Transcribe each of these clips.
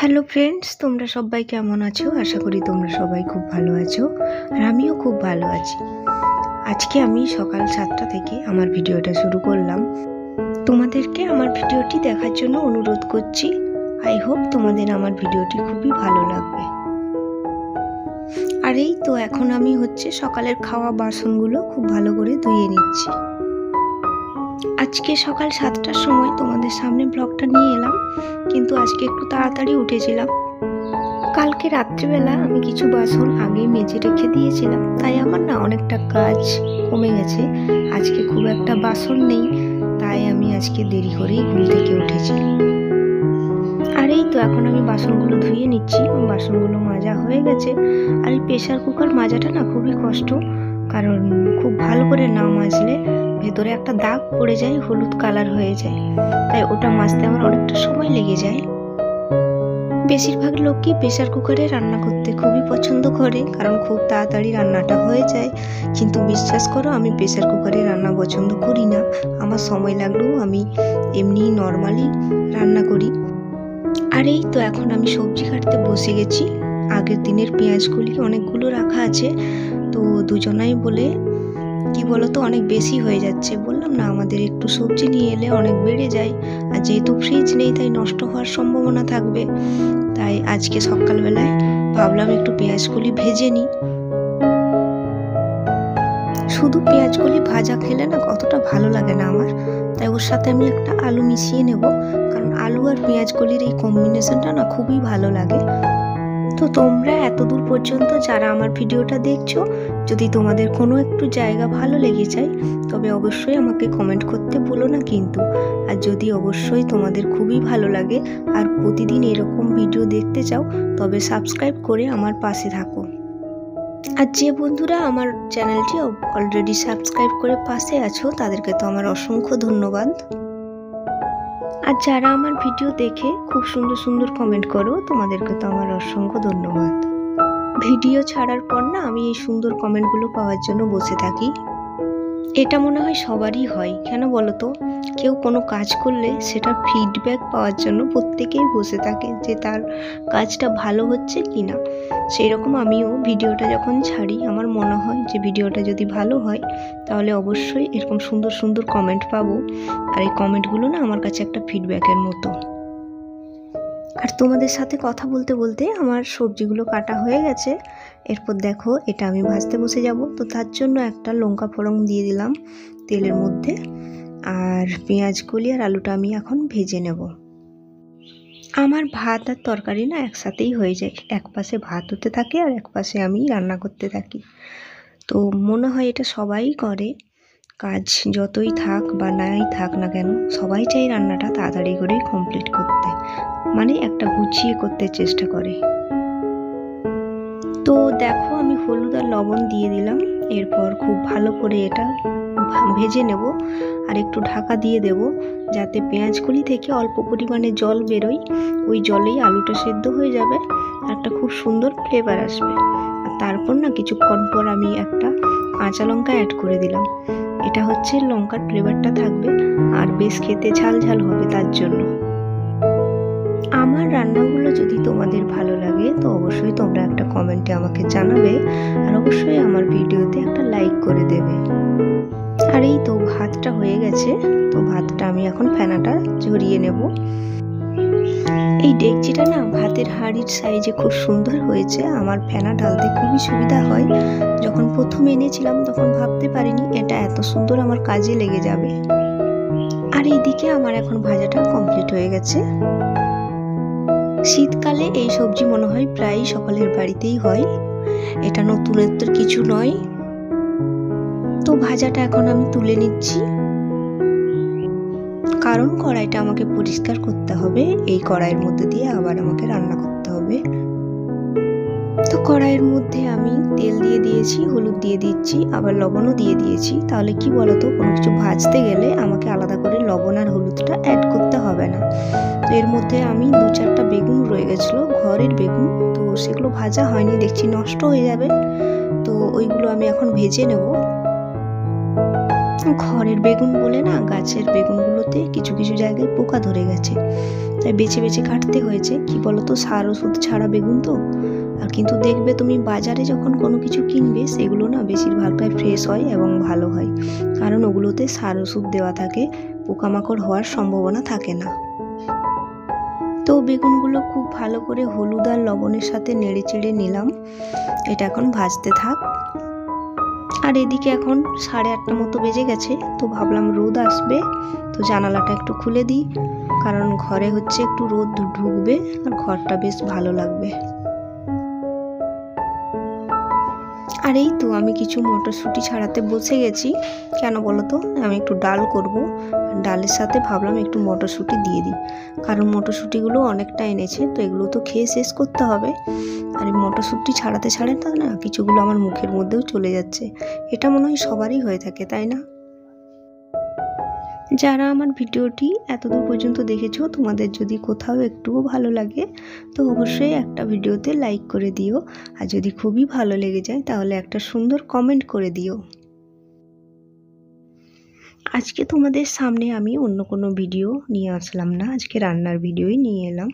Hello friends, তোমরা সবাই কেমন আছো? আশা করি তোমরা সবাই খুব ভালো আছো, আর আমিও খুব ভালো আছি। আজকে আমি সকাল 7টা থেকে আমার ভিডিওটা শুরু করলাম। তোমাদেরকে আমার ভিডিওটি দেখার জন্য অনুরোধ করছি। আই হোপ তোমাদের আমার ভিডিওটি খুবই ভালো লাগবে। আর এই তো এখন আমি সকালের খাওয়া বাসনগুলো খুব ভালো করে ধুয়ে নিচ্ছি। আজকে সকাল 7টার সময় তোমাদের সামনে ব্লগটা নিয়ে এলাম, কিন্তু আজকে একটু তাড়াতাড়ি উঠেছিলাম। কালকে রাত্রিবেলা আমি কিছু বাসন আগে মেজে রেখে দিয়েছিলাম, তাই আমার অনেকটা কাজ কমে গেছে। আজকে খুব একটা বাসন নেই, তাই আমি আজকে দেরি করেই ঘুম থেকে উঠেছি। আর এই তো এখন আমি বাসনগুলো ধুয়ে নিচ্ছি। বাসনগুলো মাজা হয়ে গেছে। আর এই প্রেসার কুকার মাজাটা খুবই কষ্ট, কারণ খুব ভালো করে না মাজলে ভেতরে একটা দাগ পড়ে যায়, হলুদ কালার হয়ে যায়, তাই ওটা মাজতে আমার অনেকটা সময় লেগে যায়। বেশিরভাগ লোকই প্রেসার কুকারে রান্না করতে খুবই পছন্দ করে, কারণ খুব তাড়াতাড়ি রান্নাটা হয়ে যায়। কিন্তু বিশ্বাস করো, আমি প্রেসার কুকারে রান্না পছন্দ করি না। আমার সময় লাগলেও আমি এমনি নর্মালি রান্না করি। আর এই তো এখন আমি সবজি কাটতে বসে গেছি। আগের দিনের পেঁয়াজগুলি অনেকগুলো রাখা আছে, তো দুজনাই বলে কি বলতো অনেক বেশি হয়ে যাচ্ছে। বললাম না, আমাদের একটু সবজি নিয়ে এলে অনেক বেড়ে যায়, আর যেহেতু ফ্রিজ নেই তাই নষ্ট হওয়ার সম্ভাবনা থাকবে। তাই আজকে সকালবেলায় ভাবলাম একটু পেঁয়াজগুলি ভেজে নিই। শুধু পেঁয়াজগুলি ভাজা খেলে কতটা ভালো লাগে না আমার, তাই ওর সাথে আমি একটা আলু মিশিয়ে নেব, কারণ আলু আর পেঁয়াজগুলির এই কম্বিনেশনটা খুবই ভালো লাগে। তো তোমরা এতদূর পর্যন্ত যারা আমার ভিডিওটা দেখছো, যদি তোমাদের কোনো একটু জায়গা ভালো লেগে যায় তবে অবশ্যই আমাকে কমেন্ট করতে ভুলো না কিন্তু। আর যদি অবশ্যই তোমাদের খুবই ভালো লাগে আর প্রতিদিন এরকম ভিডিও দেখতে চাও, তবে সাবস্ক্রাইব করে আমার পাশে থাকো। আর যে বন্ধুরা আমার চ্যানেলটি অলরেডি সাবস্ক্রাইব করে পাশে আছো, তাদেরকে তো আমার অসংখ্য ধন্যবাদ। আর যারা আমার ভিডিও দেখে খুব সুন্দর সুন্দর কমেন্ট করো, তোমাদেরকে তো আমার অসংখ্য ধন্যবাদ। ভিডিও ছাড়ার পর আমি এই সুন্দর কমেন্টগুলো পাওয়ার জন্য বসে থাকি। এটা মনে হয় সবারই হয়, কেন বলো তো? কেউ কোনো কাজ করলে সেটার ফিডব্যাক পাওয়ার জন্য প্রত্যেকেই বসে থাকে যে তার কাজটা ভালো হচ্ছে কি না। সেই রকম আমিও ভিডিওটা যখন ছাড়ি, আমার মনে হয় যে ভিডিওটা যদি ভালো হয় তাহলে অবশ্যই এরকম সুন্দর সুন্দর কমেন্ট পাবো। আর এই কমেন্টগুলো আমার কাছে একটা ফিডব্যাকের মতো। আর তোমাদের সাথে কথা বলতে বলতে আমার সবজিগুলো কাটা হয়ে গেছে। এরপর দেখো, এটা আমি ভাজতে বসে যাব। তো তার জন্য একটা লঙ্কা ফোড়ন দিয়ে দিলাম তেলের মধ্যে, আর পেঁয়াজগুলি আর আলুটা আমি এখন ভেজে নেব। আমার ভাত আর তরকারি একসাথেই হয়ে যায়, এক পাশে ভাত হতে থাকে আর এক পাশে আমি রান্না করতে থাকি। তো মনে হয় এটা সবাই করে, কাজ যতই থাক বা নাই থাক না কেন, সবাই চাই রান্নাটা তাড়াতাড়ি করে কমপ্লিট করতে, একটা গুছিয়ে করতে চেষ্টা করে। তো দেখো, আমি হলুদ আর লবণ দিয়ে দিলাম। এরপর খুব ভালো করে এটা ভেজে নেব, আর একটু ঢাকা দিয়ে দেব যাতে পেঁয়াজগুলি থেকে অল্প পরিমাণে জল বেরোয়। ওই জলেই আলুটা সেদ্ধ হয়ে যাবে, আর একটা খুব সুন্দর ফ্লেভার আসবে। আর তারপর কিছুক্ষণ পর আমি একটা কাঁচা লঙ্কা অ্যাড করে দিলাম। এটা লঙ্কার ফ্লেভারটা থাকবে আর বেশ খেতে ঝাল ঝাল হবে। তার জন্য আমার রান্নাগুলো যদি তোমাদের ভালো লাগে তো অবশ্যই তোমরা একটা কমেন্টে আমাকে জানাবে, আর অবশ্যই আমার ভিডিওতে একটা লাইক করে দেবে। আর এই তো ভাতটা হয়ে গেছে। তো ভাতটা আমি এখন ফেনাটা ঝরিয়ে নেব। এই ডেকচিটা ভাতের হাঁড়ির সাইজে খুব সুন্দর হয়েছে। আমার ফেনা ঢালতে খুবই সুবিধা হয়। যখন প্রথম এনেছিলাম তখন ভাবতে পারিনি এটা এত সুন্দর আমার কাজে লেগে যাবে। আর এইদিকে আমার এখন ভাজাটা কমপ্লিট হয়ে গেছে। শীতকালে এই সবজি মনে হয় প্রায় সকলের বাড়িতেই হয়, এটা নতুনত্ব কিছু নয়। তো ভাজাটা এখন আমি তুলে নিচ্ছি, কারণ কড়াইটা আমাকে পরিষ্কার করতে হবে। এই কড়াইয়ের মধ্যে দিয়ে আবার আমাকে রান্না করতে হবে। তো কড়াইয়ের মধ্যে আমি তেল দিয়ে দিয়েছি, হলুদ দিয়ে দিচ্ছি, আবার লবণও দিয়ে দিয়েছি। তাহলে কি বলতো, কোনো কিছু ভাজতে গেলে আমাকে আলাদা করে লবণ আর হলুদটা অ্যাড করতে হবে না। তো এর মধ্যে আমি 2-4টা বেগুন রয়ে গেছিলো, ঘরের বেগুন, তো সেগুলো ভাজা হয়নি, দেখছি নষ্ট হয়ে যাবে। তো ওইগুলো আমি এখন ভেজে নেব। ঘরের বেগুন বলে না, গাছের বেগুনগুলোতে কিছু কিছু জায়গায় পোকা ধরে গেছে, তাই বেছে বেছে কাটতে হয়েছে। কি বলতো, সার ওষুধ ছাড়া বেগুন তো। আর কিন্তু দেখবে তুমি বাজারে যখন কোনো কিছু কিনবে, সেগুলো না বেশিরভাগটাই ফ্রেশ হয় এবং ভালো হয়, কারণ ওগুলোতে সার ওষুধ দেওয়া থাকে, পোকামাকড় হওয়ার সম্ভাবনা থাকে না। তো বেগুনগুলো খুব ভালো করে হলুদ আর লবণের সাথে নেড়ে চেড়ে নিলাম। এটা এখন ভাজতে থাক। আর এদিকে এখন 8:30 মতো বেজে গেছে, তো ভাবলাম রোদ আসবে, তো জানালাটা একটু খুলে দিই, কারণ ঘরে হচ্ছে একটু রোদ ঢুকবে আর ঘরটা বেশ ভালো লাগবে। আর এই তো আমি কিছু মটরশুঁটি ছাড়াতে বসে গেছি। কেন বলো তো, আমি একটু ডাল করব, ডালের সাথে ভাবলাম একটু মটরশুঁটি দিয়ে দিই, কারণ মটরশুঁটিগুলো অনেকটা এনেছে, তো এগুলো তো খেয়ে শেষ করতে হবে। আর এই মটরশুঁটি ছাড়াতে ছাড়াতে না কিছুগুলো আমার মুখের মধ্যেও চলে যাচ্ছে। এটা মনে হয় সবারই হয়ে থাকে, তাই না? যারা আমার ভিডিওটি এতদূর পর্যন্ত দেখেছো, তোমাদের যদি কোথাও একটুও ভালো লাগে তো অবশ্যই একটা ভিডিওতে লাইক করে দিও, আর যদি খুবই ভালো লেগে যায় তাহলে একটা সুন্দর কমেন্ট করে দিও। আজকে তোমাদের সামনে আমি অন্য কোনো ভিডিও নিয়ে আসলাম না, আজকে রান্নার ভিডিওই নিয়ে এলাম,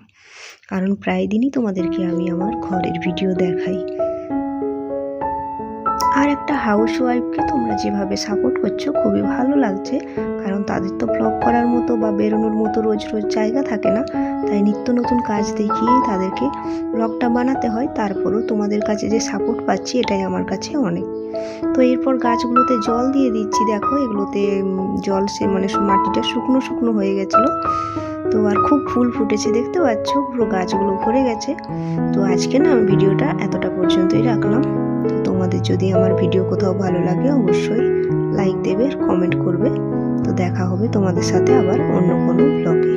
কারণ প্রায় দিনই তোমাদেরকে আমি আমার ঘরের ভিডিও দেখাই। আর একটা হাউস ওয়াইফকে তোমরা যেভাবে সাপোর্ট করছো খুবই ভালো লাগছে, কারণ তাদের তো ব্লগ করার মতো বা বেরোনোর মতো রোজ রোজ জায়গা থাকে না, তাই নিত্য নতুন কাজ দেখিয়েই তাদেরকে ব্লগটা বানাতে হয়। তারপরেও তোমাদের কাছে যে সাপোর্ট পাচ্ছি, এটাই আমার কাছে অনেক। তো এরপর গাছগুলোতে জল দিয়ে দিচ্ছি। দেখো এগুলোতে জল মানে মাটিটা শুকনো শুকনো হয়ে গেছিলো, তো আর খুব ফুল ফুটেছে, দেখতে পাচ্ছ পুরো গাছগুলো ভরে গেছে। তো আজকে না আমি ভিডিওটা এতটা পর্যন্তই রাখলাম। তো তোমাদের যদি আমার ভিডিও কোথাও ভালো লাগে অবশ্যই লাইক দেবে, কমেন্ট করবে। তো দেখা হবে তোমাদের সাথে আবার অন্য কোনো ব্লগে।